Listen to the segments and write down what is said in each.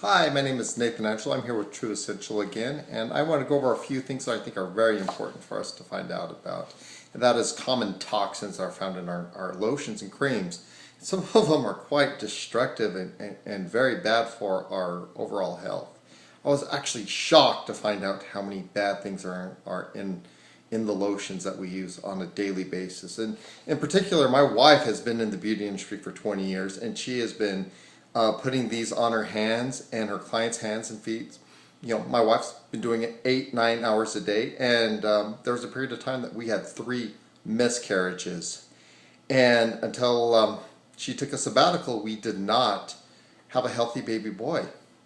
Hi, my name is Nathan Angelo. I'm here with truEssential again, and I want to go over a few things that I think are very important for us to find out about. And that is common toxins that are found in our lotions and creams. Some of them are quite destructive and very bad for our overall health. I was actually shocked to find out how many bad things are in the lotions that we use on a daily basis. And in particular, my wife has been in the beauty industry for 20 years, and she has been putting these on her hands and her clients' hands and feet. You know, my wife's been doing it 8-9 hours a day, and there was a period of time that we had 3 miscarriages. And until she took a sabbatical, we did not have a healthy baby boy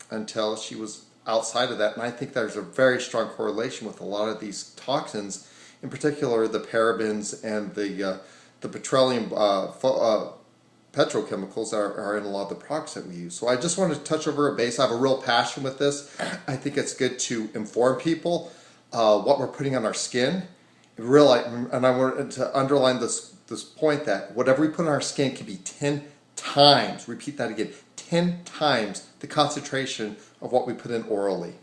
until she was outside of that. And I think there's a very strong correlation with a lot of these toxins, in particular the parabens and the petroleum petrochemicals are in a lot of the products that we use. So I just wanted to touch over a base. I have a real passion with this. I think it's good to inform people what we're putting on our skin. And I wanted to underline this point that whatever we put on our skin can be 10 times, repeat that again, 10 times the concentration of what we put in orally.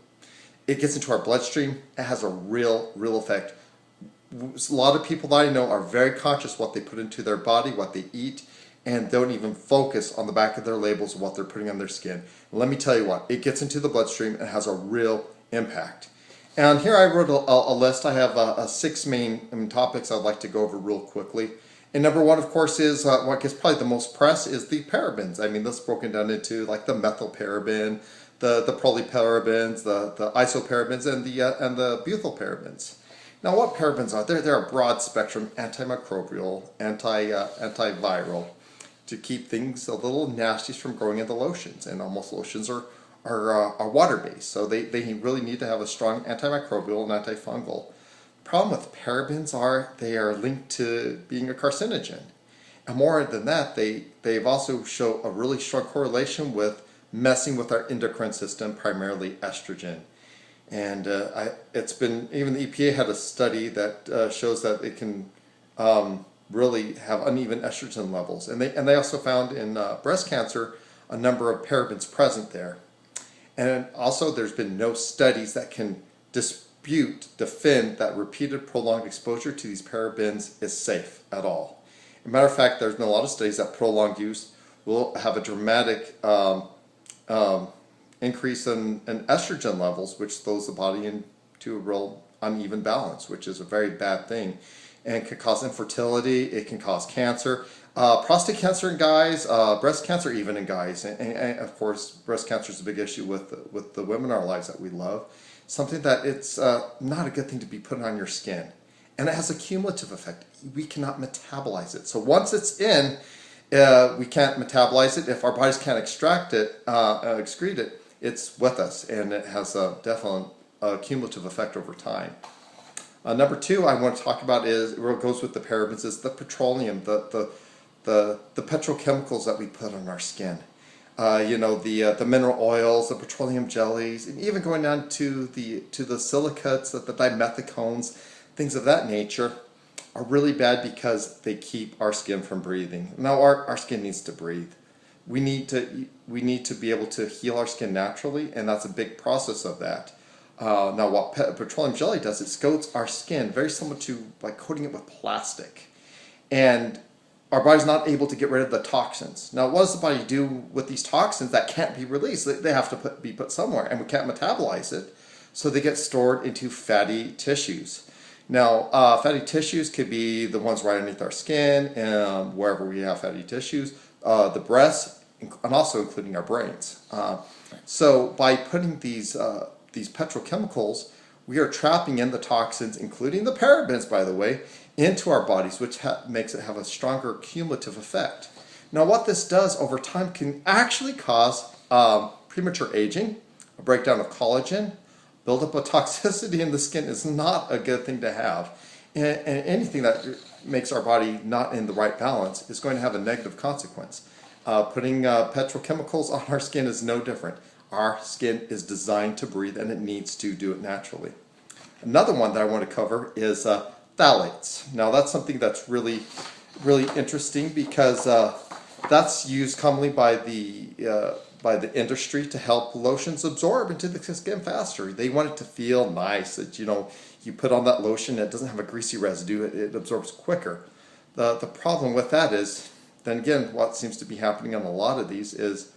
It gets into our bloodstream. It has a real effect. A lot of people that I know are very conscious what they put into their body, what they eat, and don't even focus on the back of their labels of what they're putting on their skin. And let me tell you what, it gets into the bloodstream and has a real impact. And here I wrote a list. I have 6 main topics I'd like to go over real quickly. And number 1, of course, is what gets probably the most press is the parabens. I mean, this is broken down into like the methylparaben, the polyparabens, the isoparabens, and the butylparabens. Now, what parabens are? They're a broad spectrum antimicrobial, antiviral, to keep things a little nasties from growing into lotions. And almost lotions are water-based, so they really need to have a strong antimicrobial and antifungal. The problem with parabens are they are linked to being a carcinogen. And more than that, they've also shown a really strong correlation with messing with our endocrine system, primarily estrogen. And it's been, even the EPA had a study that shows that it can really have uneven estrogen levels. And they also found in breast cancer a number of parabens present there. And also there's been no studies that can defend that repeated prolonged exposure to these parabens is safe at all. As a matter of fact, there's been a lot of studies that prolonged use will have a dramatic increase in estrogen levels, which throws the body into a real uneven balance, which is a very bad thing, and can cause infertility. It can cause cancer, prostate cancer in guys, breast cancer even in guys, and of course breast cancer is a big issue with the women in our lives that we love. Something that it's not a good thing to be putting on your skin, and it has a cumulative effect. We cannot metabolize it. So once it's in, we can't metabolize it. If our bodies can't extract it, excrete it, it's with us, and it has a definite cumulative effect over time. Number 2 I want to talk about is what goes with the parabens is the petroleum, the petrochemicals that we put on our skin. The mineral oils, the petroleum jellies, and even going down to the silicates, the dimethicones, things of that nature are really bad because they keep our skin from breathing. Now our skin needs to breathe. We need to be able to heal our skin naturally, and that's a big process of that. Now what petroleum jelly does, it coats our skin very similar to like coating it with plastic. And our body's not able to get rid of the toxins. Now what does the body do with these toxins that can't be released? They have to be put somewhere, and we can't metabolize it, so they get stored into fatty tissues. Now fatty tissues could be the ones right underneath our skin, wherever we have fatty tissues, the breasts, and also including our brains. So by putting these petrochemicals, we are trapping in the toxins, including the parabens, by the way, into our bodies, which makes it have a stronger cumulative effect. Now what this does over time can actually cause premature aging, a breakdown of collagen, buildup of toxicity in the skin is not a good thing to have. And anything that makes our body not in the right balance is going to have a negative consequence. Putting petrochemicals on our skin is no different. Our skin is designed to breathe, and it needs to do it naturally. Another one that I want to cover is phthalates. Now that's something that's really interesting because that's used commonly by the by the industry to help lotions absorb into the skin faster. They want it to feel nice, that you put on that lotion, it doesn't have a greasy residue, it absorbs quicker. The problem with that is, then again, what seems to be happening on a lot of these is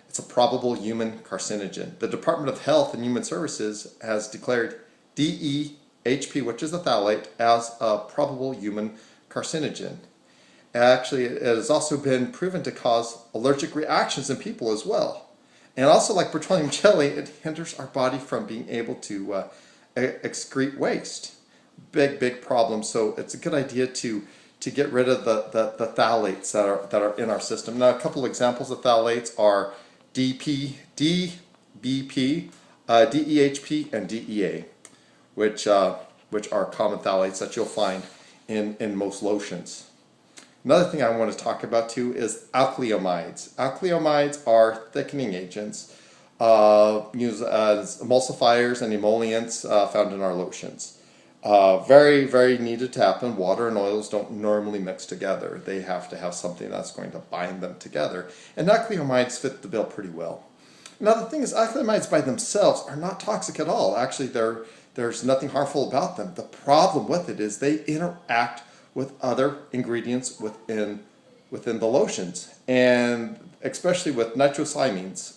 it's a probable human carcinogen. The Department of Health and Human Services has declared DEHP, which is a phthalate, as a probable human carcinogen. Actually, it has also been proven to cause allergic reactions in people as well. And also, like petroleum jelly, it hinders our body from being able to excrete waste. Big problem. So it's a good idea to get rid of the phthalates that are in our system. Now, a couple examples of phthalates are DBP, DEHP, and DEA, which are common phthalates that you'll find in most lotions. Another thing I want to talk about too is acrylamide. Acrylamide are thickening agents used as emulsifiers and emollients found in our lotions. Very needed to happen. Water and oils don't normally mix together. They have to have something that's going to bind them together. And acrylamides fit the bill pretty well. Now the thing is, acrylamides by themselves are not toxic at all. Actually, there's nothing harmful about them. The problem with it is they interact with other ingredients within the lotions, and especially with nitrosamines,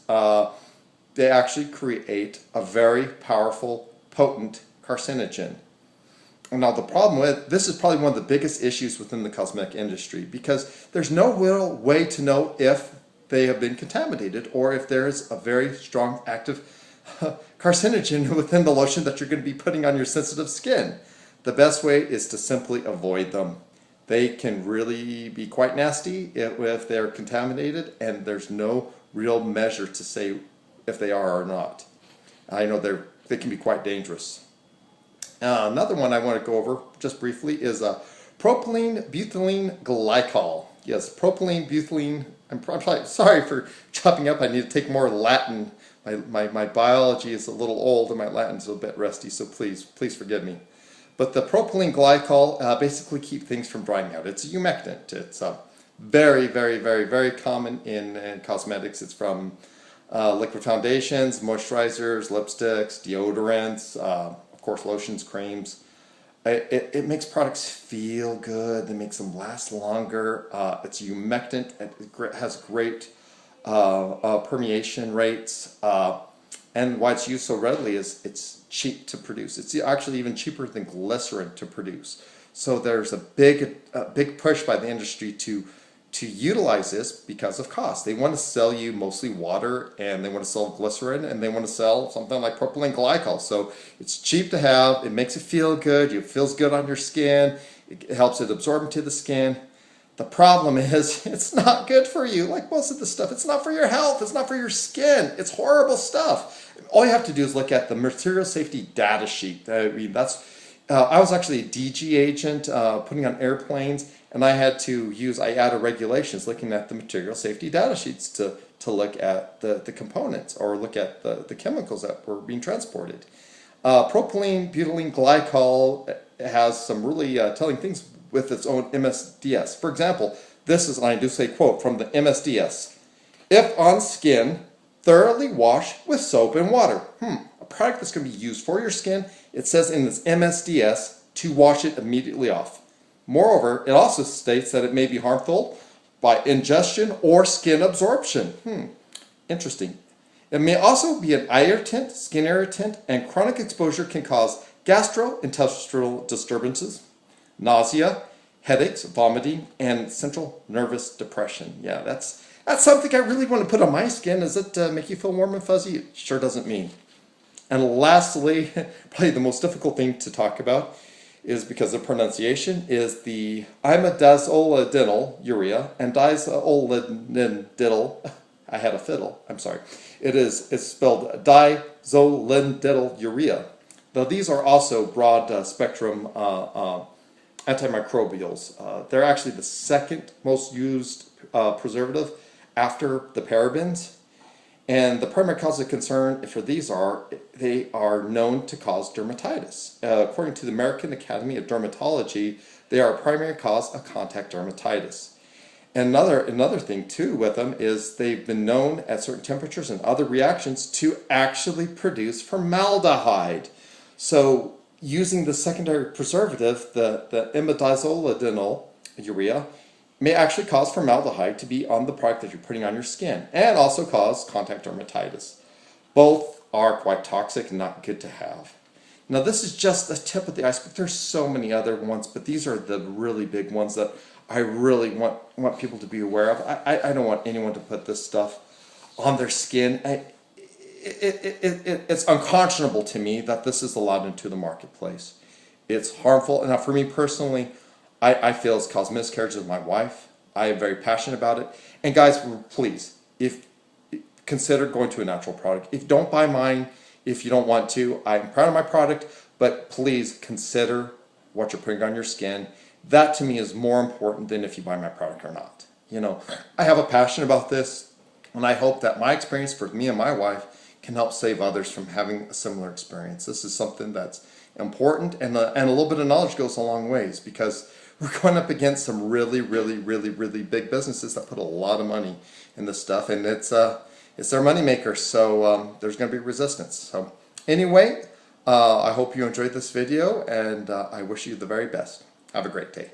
they actually create a very powerful, potent carcinogen. And now the problem with this is probably one of the biggest issues within the cosmetic industry, because there's no real way to know if they have been contaminated or if there is a very strong active carcinogen within the lotion that you're going to be putting on your sensitive skin. The best way is to simply avoid them. They can really be quite nasty if they're contaminated, and there's no real measure to say if they are or not. I know they can be quite dangerous. Another one I want to go over just briefly is propylene butylene glycol. Yes, propylene butylene. I'm probably sorry for chopping up. I need to take more Latin. My biology is a little old and my Latin's a bit rusty, so please forgive me. But the propylene glycol basically keep things from drying out. It's a humectant. It's very common in cosmetics. It's from liquid foundations, moisturizers, lipsticks, deodorants, of course lotions, creams. It makes products feel good. It makes them last longer. It's humectant. It has great permeation rates. And why it's used so readily is it's cheap to produce. It's actually even cheaper than glycerin to produce. So there's a big push by the industry to utilize this because of cost. They want to sell you mostly water, and they want to sell glycerin, and they want to sell something like propylene glycol. So it's cheap to have. It makes it feel good. It feels good on your skin. It helps it absorb into the skin. The problem is it's not good for you. Like most of the stuff, it's not for your health. It's not for your skin. It's horrible stuff. All you have to do is look at the material safety data sheet. I mean, I was actually a DG agent putting on airplanes, and I added regulations looking at the material safety data sheets to look at the components or look at the chemicals that were being transported. Propylene butylene glycol has some really telling things with its own MSDS. For example, this is, and I do say quote from the MSDS: if on skin, thoroughly wash with soap and water. A product that's going to be used for your skin, it says in this MSDS to wash it immediately off. Moreover, it also states that it may be harmful by ingestion or skin absorption. Interesting. It may also be an eye irritant, skin irritant, and chronic exposure can cause gastrointestinal disturbances, nausea, headaches, vomiting, and central nervous depression. Yeah, that's something I really want to put on my skin. Does it make you feel warm and fuzzy? It sure doesn't me. And lastly, probably the most difficult thing to talk about is, because of pronunciation, is the imidazolidinyl urea and diazolidinyl. I had a fiddle. I'm sorry. It's spelled diazolidinyl urea. Now these are also broad spectrum antimicrobials. They're actually the second most used preservative after the parabens. And the primary cause of concern for these they are known to cause dermatitis. According to the American Academy of Dermatology, they are a primary cause of contact dermatitis. And another thing too with them is they've been known at certain temperatures and other reactions to actually produce formaldehyde. So using the secondary preservative, the imidazolidinyl urea, may actually cause formaldehyde to be on the product that you're putting on your skin, and also cause contact dermatitis. Both are quite toxic and not good to have. Now this is just the tip of the iceberg. There's so many other ones, but these are the really big ones that I really want people to be aware of. I don't want anyone to put this stuff on their skin. It's unconscionable to me that this is allowed into the marketplace. It's harmful. Now for me personally, I feel it's caused miscarriages with my wife. I am very passionate about it. And guys, please, if consider going to a natural product. If don't buy mine, if you don't want to, I'm proud of my product, but please consider what you're putting on your skin. That to me is more important than if you buy my product or not. You know, I have a passion about this, and I hope that my experience for me and my wife can help save others from having a similar experience. This is something that's important, and a little bit of knowledge goes a long ways, because we're going up against some really big businesses that put a lot of money in this stuff, and it's their money maker, so there's going to be resistance. So anyway, I hope you enjoyed this video, and I wish you the very best. Have a great day.